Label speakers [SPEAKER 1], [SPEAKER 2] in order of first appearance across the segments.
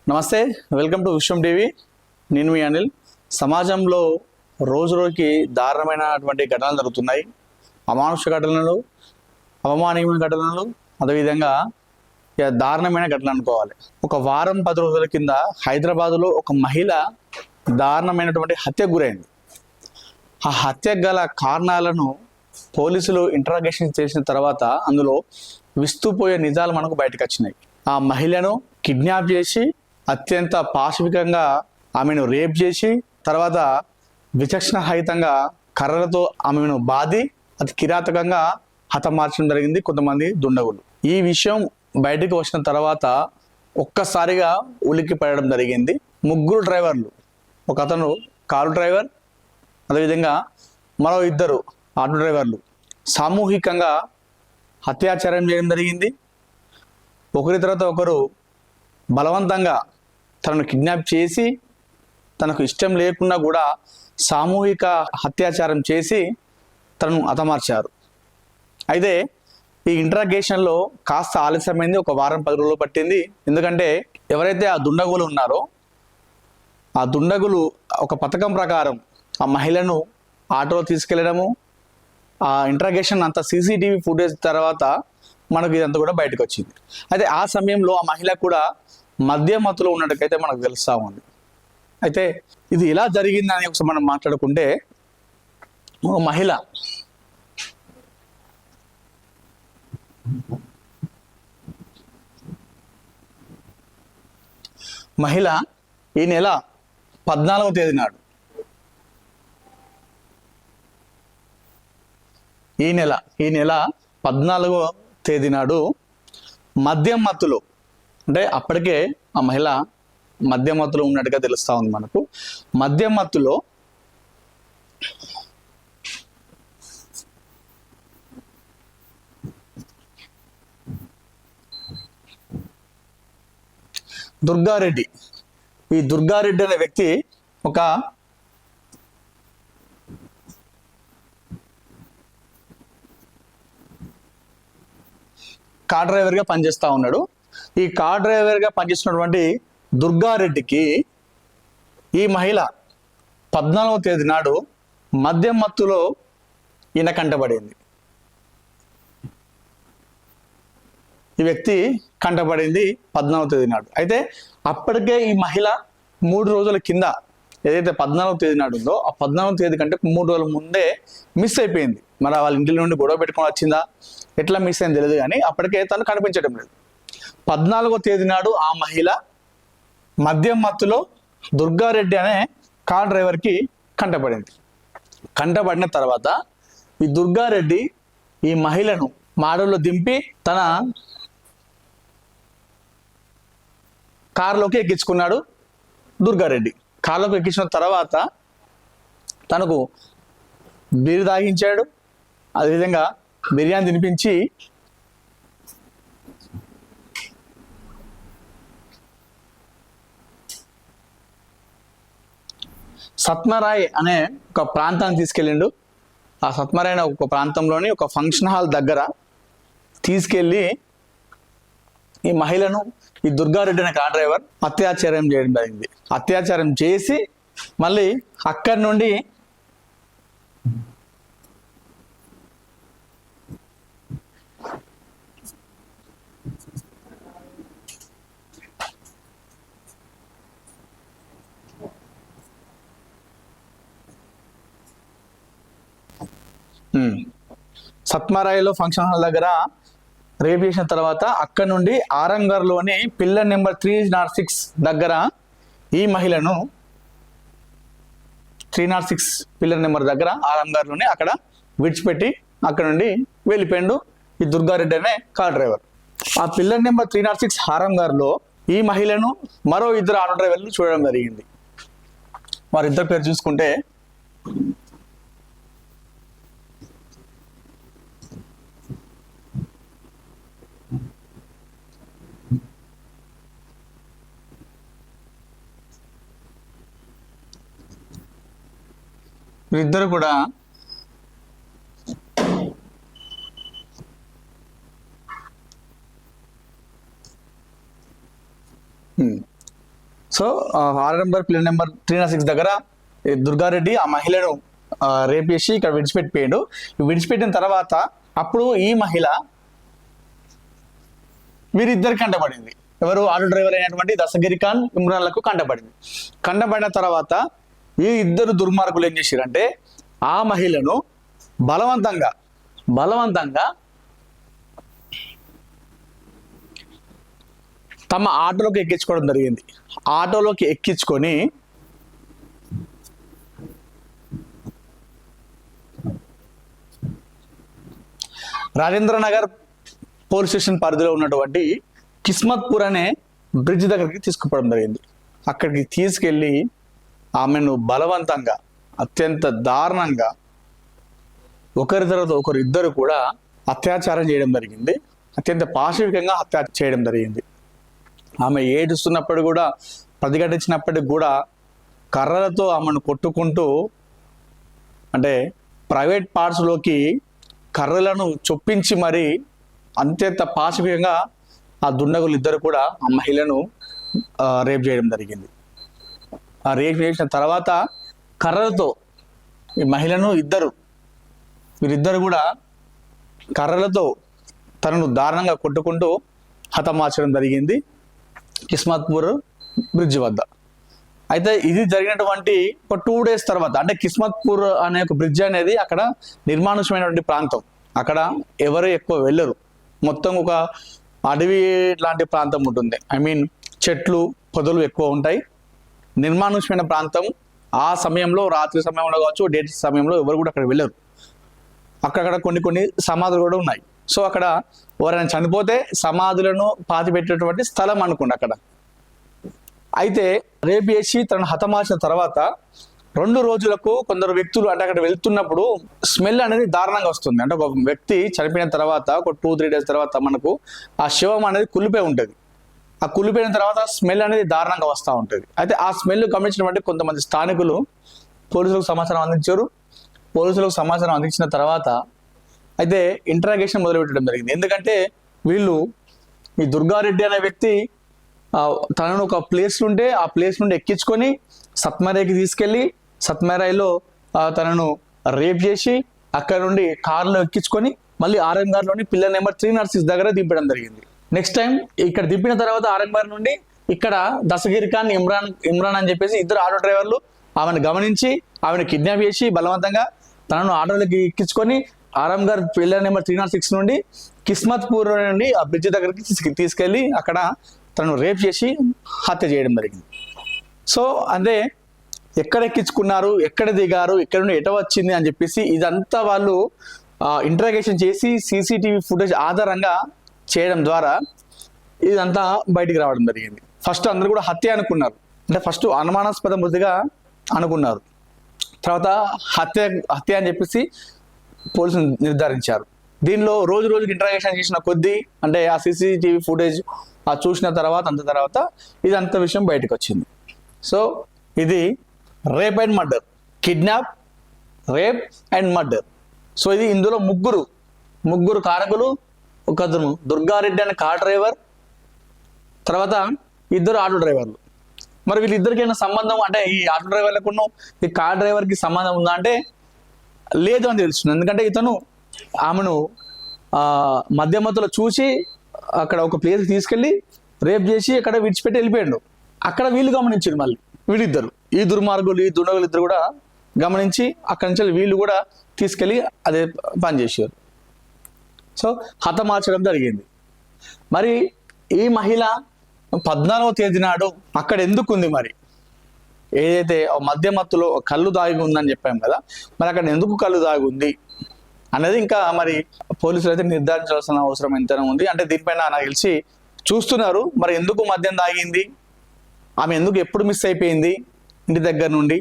[SPEAKER 1] నమస్తే, welcome to Vishwam TV. నేను మీ అనిల్. సమాజంలో రోజు రోజుకి దారుణమైనటువంటి ఘటనలు జరుగుతున్నాయి. అమానుష ఘటనలు, అవమానీయమైన ఘటనలు, అదేవిధంగా దారుణమైన ఘటనలు అనుకోవాలి. ఒక వారం 10 రోజుల కింద హైదరాబాదులో ఒక మహిళ దారుణమైనటువంటి హత్యకు గురైంది. ఆ హత్యకు గల కారణాలను పోలీసులు ఇంట్రాగేషన్ చేసిన తర్వాత అందులో విస్తుపోయే నిజాలు మనకు బయటకు వచ్చినాయి. ఆ మహిళను కిడ్నాప్ చేసి అత్యంత పాశవికంగా ఆమెను రేప్ చేసి తర్వాత విచక్షణరహితంగా కర్రలతో ఆమెను బాది అతి కిరాతకంగా హతమార్చడం జరిగింది కొంతమంది దుండగులు. ఈ విషయం బయటకు వచ్చిన తర్వాత ఒక్కసారిగా ఉలిక్కి పడడం జరిగింది. 3 డ్రైవర్లు, ఒక అతను కారు డ్రైవర్, అదేవిధంగా మరో 2 ఆటో డ్రైవర్లు సామూహికంగా అత్యాచారం చేయడం జరిగింది. ఒకరి తర్వాత ఒకరు బలవంతంగా తనను కిడ్నాప్ చేసి తనకు ఇష్టం లేకుండా కూడా సామూహిక అత్యాచారం చేసి తనను హతమార్చారు. అయితే ఈ ఇంట్రాగేషన్లో కాస్త ఆలస్యమైంది. ఒక వారం 10 రోజులు పట్టింది. ఎందుకంటే ఎవరైతే ఆ దుండగులు ఉన్నారో ఆ దుండగులు ఒక పథకం ప్రకారం ఆ మహిళను ఆటోలో తీసుకెళ్లడము, ఆ ఇంట్రాగేషన్ అంతా సీసీటీవీ ఫుటేజ్ తర్వాత మనకు ఇదంతా కూడా బయటకు వచ్చింది. అయితే ఆ సమయంలో ఆ మహిళ కూడా మద్యమత్తులో ఉన్నట్టుకైతే మనకు తెలుస్తూ ఉంది. అయితే ఇది ఎలా జరిగిందని ఒకసారి మనం మాట్లాడుకుంటే, ఒక మహిళ ఈ నెల 14వ తేదీ నాడు ఈ నెల 14వ తేదీ నాడు మద్యం మత్తులో, అంటే అప్పటికే ఆ మహిళ మద్యం మత్తులో ఉన్నట్టుగా తెలుస్తూ ఉంది మనకు. మద్యం మత్తులో దుర్గారెడ్డి, ఈ దుర్గారెడ్డి అనే వ్యక్తి ఒక కార్ డ్రైవర్గా పనిచేస్తూ ఉన్నాడు. ఈ కార్ డ్రైవర్గా పనిచేస్తున్నటువంటి దుర్గారెడ్డికి ఈ మహిళ 14వ తేదీ నాడు మద్యం మత్తులో ఈయన కంటపడింది. ఈ వ్యక్తి కంటపడింది 14వ తేదీ నాడు. అయితే అప్పటికే ఈ మహిళ 3 రోజుల కింద ఏదైతే 14వ తేదీ నాడు ఉందో ఆ 14వ తేదీ కంటే 3 రోజుల ముందే మిస్ అయిపోయింది. మరి వాళ్ళ ఇంటి నుండి గొడవ పెట్టుకొని వచ్చిందా, ఎట్లా మిస్ అయింది తెలియదు, కానీ అప్పటికే తను కనిపించడం లేదు. 14వ తేదీ నాడు ఆ మహిళ మద్యం మత్తులో దుర్గారెడ్డి అనే కార్ డ్రైవర్కి కంటపడింది. కంటపడిన తర్వాత ఈ దుర్గారెడ్డి ఈ మహిళను మాడలో దింపి తన కారులోకి ఎక్కించుకున్నాడు. దుర్గారెడ్డి కారులోకి ఎక్కించిన తర్వాత తనకు బీరు తాగించాడు. అదేవిధంగా బిర్యానీ తినిపించి సత్మరాయ్ అనే ఒక ప్రాంతాన్ని తీసుకెళ్ళిండు. ఆ సత్మరాయ్ అనే ఒక ప్రాంతంలోని ఒక ఫంక్షన్ హాల్ దగ్గర తీసుకెళ్ళి ఈ మహిళను ఈ దుర్గారెడ్డి అనే కార్ డ్రైవర్ అత్యాచారం చేయడం జరిగింది. అత్యాచారం చేసి మళ్ళీ అక్కడి నుండి సత్మారాయిలో ఫంక్షన్ హాల్ దగ్గర రేప్ చేసిన తర్వాత అక్కడ నుండి ఆరంగర్లోని పిల్లర్ నెంబర్ 306 దగ్గర ఈ మహిళను 306 పిల్లర్ నెంబర్ దగ్గర ఆరంగర్లోని అక్కడ విడిచిపెట్టి అక్కడ నుండి వెళ్ళిపోయిండు ఈ దుర్గారెడ్డి అనే కార్ డ్రైవర్. ఆ పిల్లర్ నెంబర్ 306 ఆరంగర్లో ఈ మహిళను మరో 2 ఆటో డ్రైవర్లు చూడడం జరిగింది. వారిద్దరు పేరు చూసుకుంటే వీరిద్దరు కూడా సో 6 నెంబర్ పిల్లర్ నెంబర్ 306 దగ్గర దుర్గారెడ్డి ఆ మహిళను రేప్ చేసి ఇక్కడ విడిచిపెట్టిపోయాడు. విడిచిపెట్టిన తర్వాత అప్పుడు ఈ మహిళ వీరిద్దరికి కంటపడింది. ఎవరు? ఆటో డ్రైవర్ అయినటువంటి దస్తగిరి ఖాన్ ఇమ్రాన్లకు కంటపడింది. కంటపడిన తర్వాత ఈ ఇద్దరు దుర్మార్గులు ఏం చేశారంటే ఆ మహిళను బలవంతంగా తమ ఆటోలోకి ఎక్కించుకోవడం జరిగింది. ఆటోలోకి ఎక్కించుకొని రాజేంద్ర నగర్ పోలీస్ స్టేషన్ పరిధిలో ఉన్నటువంటి కిస్మత్పూర్ అనే బ్రిడ్జ్ దగ్గరికి తీసుకుపోవడం జరిగింది. అక్కడికి తీసుకెళ్ళి ఆమెను బలవంతంగా అత్యంత దారుణంగా ఒకరి తర్వాత ఒకరు ఇద్దరు కూడా అత్యాచారం చేయడం జరిగింది. అత్యంత పాశవికంగా హత్య చేయడం జరిగింది. ఆమె ఏడుస్తున్నప్పుడు కూడా, ప్రతిఘటించినప్పటికి కూడా కర్రలతో ఆమెను కొట్టుకుంటూ, అంటే ప్రైవేట్ పార్ట్స్లోకి కర్రలను చొప్పించి మరి అత్యంత పాశవికంగా ఆ దుండగులు ఇద్దరు కూడా ఆ మహిళను రేప్ చేయడం జరిగింది. ఆ రేప్ చేసిన తర్వాత కర్రలతో ఈ మహిళను వీరిద్దరు కూడా కర్రలతో తనను దారుణంగా కొట్టుకుంటూ హతమార్చడం జరిగింది కిస్మత్పూర్ బ్రిడ్జ్ వద్ద. అయితే ఇది జరిగినటువంటి ఒక 2 days తర్వాత, అంటే కిస్మత్పూర్ అనే ఒక బ్రిడ్జ్ అనేది అక్కడ నిర్మానుష్యమైనటువంటి ప్రాంతం. అక్కడ ఎవరు ఎక్కువ వెళ్ళరు. మొత్తం ఒక అడవి లాంటి ప్రాంతం ఉంటుంది. చెట్లు పొదలు ఎక్కువ ఉంటాయి. నిర్మానుష్యమైన ప్రాంతం. ఆ సమయంలో, రాత్రి సమయంలో కావచ్చు, డే సమయంలో ఎవరు కూడా అక్కడ వెళ్ళరు. అక్కడక్కడ కొన్ని సమాధులు కూడా ఉన్నాయి. సో అక్కడ ఎవరైనా చనిపోతే సమాధులను పాతిపెట్టేటువంటి స్థలం అనుకోండి అక్కడ. అయితే రేప్ చేసి తనను హతమార్చిన తర్వాత 2 రోజులకు కొందరు వ్యక్తులు అంటే అక్కడ వెళ్తున్నప్పుడు స్మెల్ అనేది దారుణంగా వస్తుంది. అంటే ఒక వ్యక్తి చనిపోయిన తర్వాత ఒక 2-3 days తర్వాత మనకు ఆ శవం అనేది కుళ్ళిపోయి ఉంటుంది. ఆ కుళ్ళిపోయిన తర్వాత స్మెల్ అనేది దారుణంగా వస్తూ ఉంటుంది. అయితే ఆ స్మెల్ గమనించినటువంటి కొంతమంది స్థానికులు పోలీసులకు సమాచారం అందించారు. పోలీసులకు సమాచారం అందించిన తర్వాత అయితే ఇంటరాగేషన్ మొదలుపెట్టడం జరిగింది. ఎందుకంటే వీళ్ళు, ఈ దుర్గారెడ్డి అనే వ్యక్తి తనను ఒక ప్లేస్ ఉంటే ఆ ప్లేస్ నుండి ఎక్కించుకొని సత్మరైకి తీసుకెళ్ళి సత్మరైలో తనను రేప్ చేసి అక్కడ నుండి కారులో ఎక్కించుకొని మళ్ళీ ఆర్ఎంఆర్లోని పిల్లర్ నెంబర్ 306 దగ్గర దింపడం జరిగింది. నెక్స్ట్ టైం ఇక్కడ దింపిన తర్వాత ఆర్ఎంఆర్ నుండి ఇక్కడ దస్తగిరి ఖాన్ ఇమ్రాన్ అని చెప్పేసి ఇద్దరు ఆటో డ్రైవర్లు ఆమెను గమనించి ఆమెను కిడ్నాప్ చేసి బలవంతంగా తనను ఆటోలోకి ఎక్కించుకొని ఆర్ఎంఆర్ పిల్లర్ నెంబర్ 306 నుండి కిస్మత్పూర్ నుండి ఆ బ్రిడ్జ్ దగ్గరికి తీసుకెళ్ళి అక్కడ తనను రేప్ చేసి హత్య చేయడం జరిగింది. సో అదే ఎక్కడ ఎక్కించుకున్నారు, ఎక్కడ దిగారు, ఎక్కడ నుండి ఎట వచ్చింది అని చెప్పేసి ఇదంతా వాళ్ళు ఇంటరాగేషన్ చేసి సీసీటీవీ ఫుటేజ్ ఆధారంగా చేయడం ద్వారా ఇదంతా బయటికి రావడం జరిగింది. ఫస్ట్ అందరూ కూడా హత్య అనుకున్నారు. అంటే ఫస్ట్ అనుమానాస్పద మృతిగా అనుకున్నారు. తర్వాత హత్య అని చెప్పేసి పోలీసులు నిర్ధారించారు. దీనిలో రోజుకి ఇంటరాగేషన్ చేసిన కొద్దీ, అంటే ఆ సీసీటీవీ ఫుటేజ్ చూసిన తర్వాత ఇదంతా విషయం బయటకు వచ్చింది. సో ఇది rape and murder, kidnap, rape and murder. So ఇది ఇందులో ముగ్గురు కారకులు. ఒకతను దుర్గారెడ్డి అనే కార్ డ్రైవర్, తర్వాత 2 ఆటో డ్రైవర్లు. మరి వీళ్ళిద్దరికైనా సంబంధం, అంటే ఈ ఆటో డ్రైవర్లకు ఈ కార్ డ్రైవర్కి సంబంధం ఉందా అంటే లేదు అని తెలుస్తుంది. ఎందుకంటే ఇతను ఆమెను మధ్యలో చూసి అక్కడ ఒక ప్లేస్ తీసుకెళ్ళి రేప్ చేసి అక్కడ విడిచిపెట్టి వెళ్ళిపోయాడు. అక్కడ వీళ్ళు గమనించారు. మళ్ళీ వీళ్ళిద్దరు, ఈ దుర్మార్గులు, ఈ దుండగులు ఇద్దరు కూడా గమనించి అక్కడి నుంచి వీళ్ళు కూడా తీసుకెళ్ళి అదే పని చేశారు. సో హతమార్చడం జరిగింది. మరి ఈ మహిళ 14వ తేదీ నాడు అక్కడ ఎందుకు ఉంది? మరి ఏదైతే మద్యమత్తులో కళ్ళు దాగి ఉందని చెప్పాం కదా, మరి అక్కడ ఎందుకు కళ్ళు దాగి ఉంది అనేది ఇంకా మరి పోలీసులు అయితే నిర్ధారించాల్సిన అవసరం ఎంతైనా ఉంది. అంటే దీనిపైన నాకు తెలిసి చూస్తున్నారు. మరి ఎందుకు మద్యం దాగింది, ఆమె ఎందుకు ఎప్పుడు మిస్ అయిపోయింది ఇంటి దగ్గర నుండి,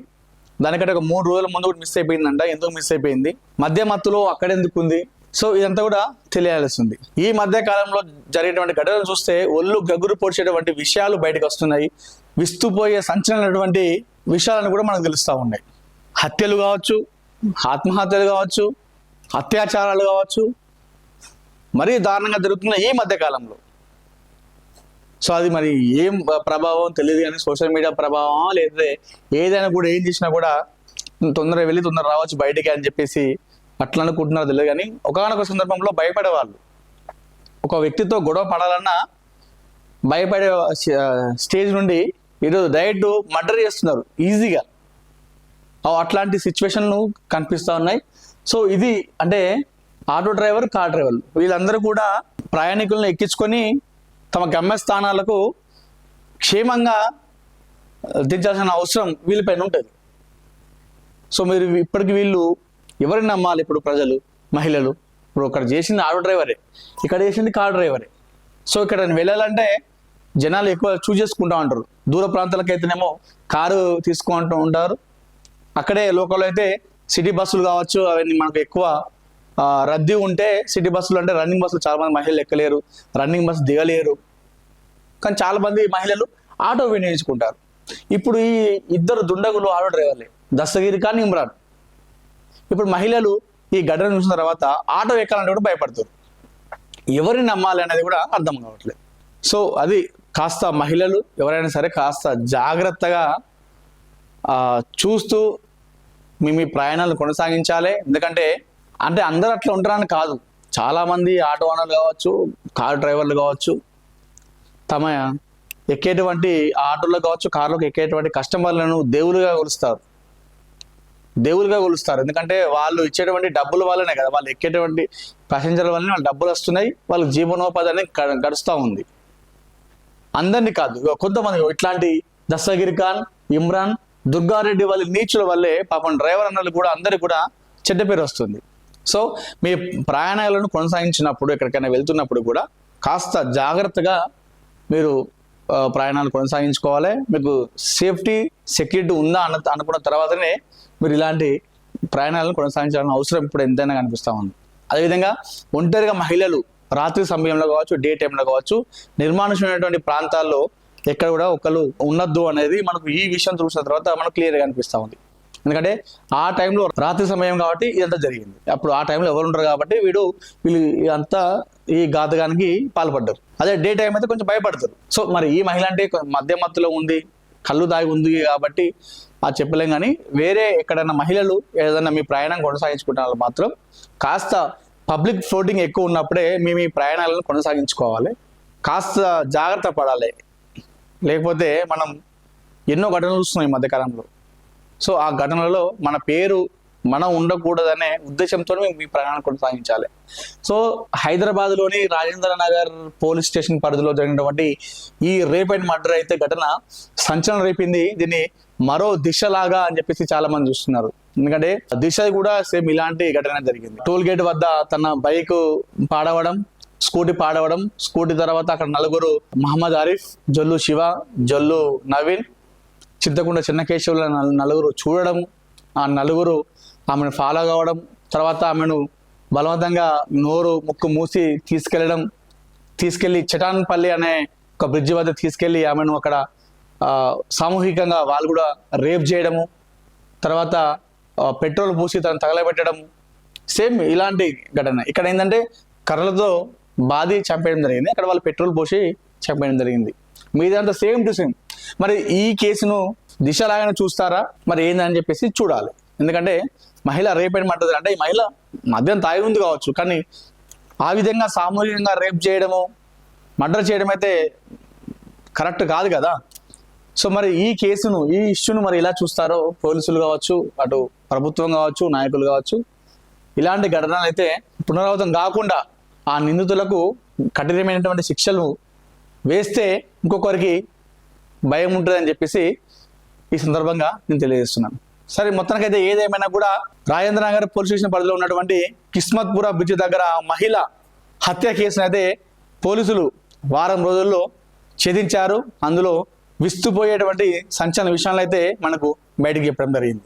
[SPEAKER 1] దానికంటే ఒక 3 రోజుల ముందు కూడా మిస్ అయిపోయిందంట. ఎందుకు మిస్ అయిపోయింది, మద్యమత్తులో అక్కడ ఎందుకు ఉంది? సో ఇదంతా కూడా తెలియాల్సి ఉంది. ఈ మధ్య కాలంలో జరిగేటువంటి ఘటనలు చూస్తే ఒళ్ళు గగురు పొడిచేటువంటి విషయాలు బయటకు వస్తున్నాయి. విస్తుపోయే సంచలనటువంటి విషయాలను కూడా మనకు తెలుస్తూ ఉన్నాయి. హత్యలు కావచ్చు, ఆత్మహత్యలు కావచ్చు, అత్యాచారాలు కావచ్చు, మరీ దారుణంగా జరుగుతున్న ఈ మధ్య కాలంలో. సో అది మరి ఏం ప్రభావం తెలియదు, కానీ సోషల్ మీడియా ప్రభావం లేకపోతే ఏదైనా కూడా ఏం చేసినా కూడా తొందరగా వెళ్ళి తొందర రావచ్చు బయటికి అని చెప్పేసి అట్లా అనుకుంటున్నారో తెలియదు. కానీ ఒకనొక సందర్భంలో భయపడేవాళ్ళు, ఒక వ్యక్తితో గొడవ పడాలన్నా భయపడే స్టేజ్ నుండి ఈరోజు డైరెక్ట్ మర్డర్ చేస్తున్నారు ఈజీగా. అట్లాంటి సిచ్యువేషన్లు కనిపిస్తూ ఉన్నాయి. సో ఇది అంటే ఆటో డ్రైవర్, కార్ డ్రైవర్లు వీళ్ళందరూ కూడా ప్రయాణికులను ఎక్కించుకొని తమ గమ్యస్థానాలకు క్షేమంగా దించాల్సిన అవసరం వీళ్ళపైన ఉంటుంది. సో మీరు ఇప్పటికి వీళ్ళు ఎవరిని నమ్మాలి? ఇప్పుడు ప్రజలు, మహిళలు, ఇప్పుడు ఇక్కడ చేసింది ఆటో డ్రైవరే, ఇక్కడ చేసింది కార్ డ్రైవరే. సో ఇక్కడ వెళ్ళాలంటే జనాలు ఎక్కువ చూస్ చేసుకుంటూ ఉంటారు. దూర ప్రాంతాలకైతేనేమో కారు తీసుకుంటూ ఉంటారు. అక్కడే లోకల్ అయితే సిటీ బస్సులు కావచ్చు, అవన్నీ మనకు ఎక్కువ రద్దీ ఉంటే సిటీ బస్సులు అంటే రన్నింగ్ బస్సులు చాలా మంది మహిళలు ఎక్కలేరు, రన్నింగ్ బస్సు దిగలేరు. కానీ చాలా మంది మహిళలు ఆటో వినియోగించుకుంటారు. ఇప్పుడు ఈ ఇద్దరు దుండగులు ఆటో డ్రైవర్లే, దస్తగిరి ఖాన్, ఇమ్రాన్. ఇప్పుడు మహిళలు ఈ ఘటన చూసిన తర్వాత ఆటో ఎక్కాలంటే కూడా భయపడుతారు. ఎవరిని నమ్మాలి అనేది కూడా అర్థం కావట్లేదు. సో అది కాస్త మహిళలు ఎవరైనా సరే కాస్త జాగ్రత్తగా చూస్తూ మీ ప్రయాణాలు కొనసాగించాలి. ఎందుకంటే అంటే అందరూ అట్లా ఉంటారని కాదు, చాలామంది ఆటో ఓనర్లు కావచ్చు, కార్ డ్రైవర్లు కావచ్చు, తమ ఎక్కేటువంటి ఆటోలో కావచ్చు, కార్లకు ఎక్కేటువంటి కస్టమర్లను దేవులుగా కొలుస్తారు. ఎందుకంటే వాళ్ళు ఇచ్చేటువంటి డబ్బుల వల్లనే కదా, వాళ్ళు ఎక్కేటువంటి ప్యాసింజర్ల వల్లనే వాళ్ళ డబ్బులు వస్తున్నాయి, వాళ్ళకి జీవనోపాధి అనేది గడుస్తూ ఉంది. అందరినీ కాదు, కొంతమంది ఇట్లాంటి దస్తగిరి ఖాన్, ఇమ్రాన్, దుర్గారెడ్డి వాళ్ళ నీచుల వల్లే పాపం డ్రైవర్ అన్నలు కూడా అందరికి కూడా చెడ్డ పేరు వస్తుంది. సో మీ ప్రయాణాలను కొనసాగించినప్పుడు, ఎక్కడికైనా వెళ్తున్నప్పుడు కూడా కాస్త జాగ్రత్తగా మీరు ప్రయాణాలు కొనసాగించుకోవాలి. మీకు సేఫ్టీ, సెక్యూరిటీ ఉందా అనుకున్న తర్వాతనే మీరు ఇలాంటి ప్రయాణాలను కొనసాగించాల్సిన అవసరం ఇప్పుడు ఎంతైనా కనిపిస్తూ ఉంది. అదేవిధంగా ఒంటరిగా మహిళలు రాత్రి సమయంలో కావచ్చు, డే టైంలో కావచ్చు, నిర్మానుష్యమైనటువంటి ప్రాంతాల్లో ఎక్కడ కూడా ఒకళ్ళు ఉండద్దు అనేది మనకు ఈ విషయం చూసిన తర్వాత మనకు క్లియర్గా అనిపిస్తూ ఉంది. ఎందుకంటే ఆ టైంలో రాత్రి సమయం కాబట్టి ఇదంతా జరిగింది. అప్పుడు ఆ టైంలో ఎవరు ఉండరు కాబట్టి వీళ్ళు అంతా ఈ ఘాతకానికి పాల్పడ్డారు. అదే డే టైం అయితే కొంచెం భయపడతారు. సో మరి ఈ మహిళ అంటే మధ్యలో ఉంది, కళ్ళు దాగి ఉంది కాబట్టి చెప్పలేం. కానీ వేరే ఎక్కడైనా మహిళలు ఏదైనా మీ ప్రయాణం కొనసాగించుకుంటున్న మాత్రం కాస్త పబ్లిక్ ఫ్లోటింగ్ ఎక్కువ ఉన్నప్పుడే మీ ప్రయాణాలను కొనసాగించుకోవాలి. కాస్త జాగ్రత్త పడాలి, లేకపోతే మనం ఎన్నో ఘటనలు చూస్తున్నాం ఈ మధ్యకాలంలో. సో ఆ ఘటనలో మన పేరు మనం ఉండకూడదనే ఉద్దేశంతో మీ ప్రయాణం కొనసాగించాలి. సో హైదరాబాద్లోని రాజేంద్ర నగర్ పోలీస్ స్టేషన్ పరిధిలో జరిగినటువంటి ఈ రేప్ అండ్ మర్డర్ అయితే ఘటన సంచలనం రేపింది. దీన్ని మరో దిశలాగా అని చెప్పేసి చాలా మంది చూస్తున్నారు. ఎందుకంటే దిశ కూడా సేమ్ ఇలాంటి ఘటన జరిగింది. టోల్ గేట్ వద్ద తన బైక్ పాడవడం, స్కూటీ తర్వాత అక్కడ నలుగురు మహమ్మద్ ఆరిఫ్, జొల్లు శివ, జొల్లు నవీన్, చింతకుంట చిన్నకేశవుల నలుగురు చూడడం, ఆ నలుగురు ఆమెను ఫాలో కావడం, తర్వాత ఆమెను బలవంతంగా నోరు ముక్కు మూసి తీసుకెళ్లి చటాన్పల్లి అనే ఒక బ్రిడ్జి వద్ద తీసుకెళ్లి ఆమెను అక్కడ సామూహికంగా వాళ్ళు కూడా రేప్ చేయడము, తర్వాత పెట్రోల్ పూసి తను తగలబెట్టడం. సేమ్ ఇలాంటి ఘటన ఇక్కడ ఏంటంటే కర్రలతో బాధి చంపేయడం జరిగింది, అక్కడ వాళ్ళు పెట్రోల్ పోసి చంపేయడం జరిగింది. మీదంతా సేమ్ టు సేమ్. మరి ఈ కేసును దిశలాగానే చూస్తారా మరి ఏందని చెప్పేసి చూడాలి. ఎందుకంటే మహిళ రేప్ అండ్ మర్డర్ అంటే ఈ మహిళ మద్యం తాగి ఉంది కావచ్చు, కానీ ఆ విధంగా సామూహికంగా రేప్ చేయడము, మర్డర్ చేయడం అయితే కరెక్ట్ కాదు కదా. సో మరి ఈ కేసును, ఈ ఇష్యూను మరి ఇలా చూస్తారో పోలీసులు కావచ్చు, అటు ప్రభుత్వం కావచ్చు, నాయకులు కావచ్చు. ఇలాంటి ఘటనలు అయితే పునరావృతం కాకుండా ఆ నిందితులకు కఠినమైనటువంటి శిక్షలు వేస్తే ఇంకొకరికి భయం ఉంటుందని చెప్పేసి ఈ సందర్భంగా నేను తెలియజేస్తున్నాను. సరే, మొత్తానికైతే ఏదేమైనా కూడా రాజేంద్ర నగర్ పోలీస్ స్టేషన్ పరిధిలో ఉన్నటువంటి కిస్మత్పుర బ్రిడ్జ్ దగ్గర మహిళ హత్య కేసును అయితే పోలీసులు వారం రోజుల్లో ఛేదించారు. అందులో విస్తుపోయేటువంటి సంచలన విషయాలు అయితే మనకు బయటికి చెప్పడం జరిగింది.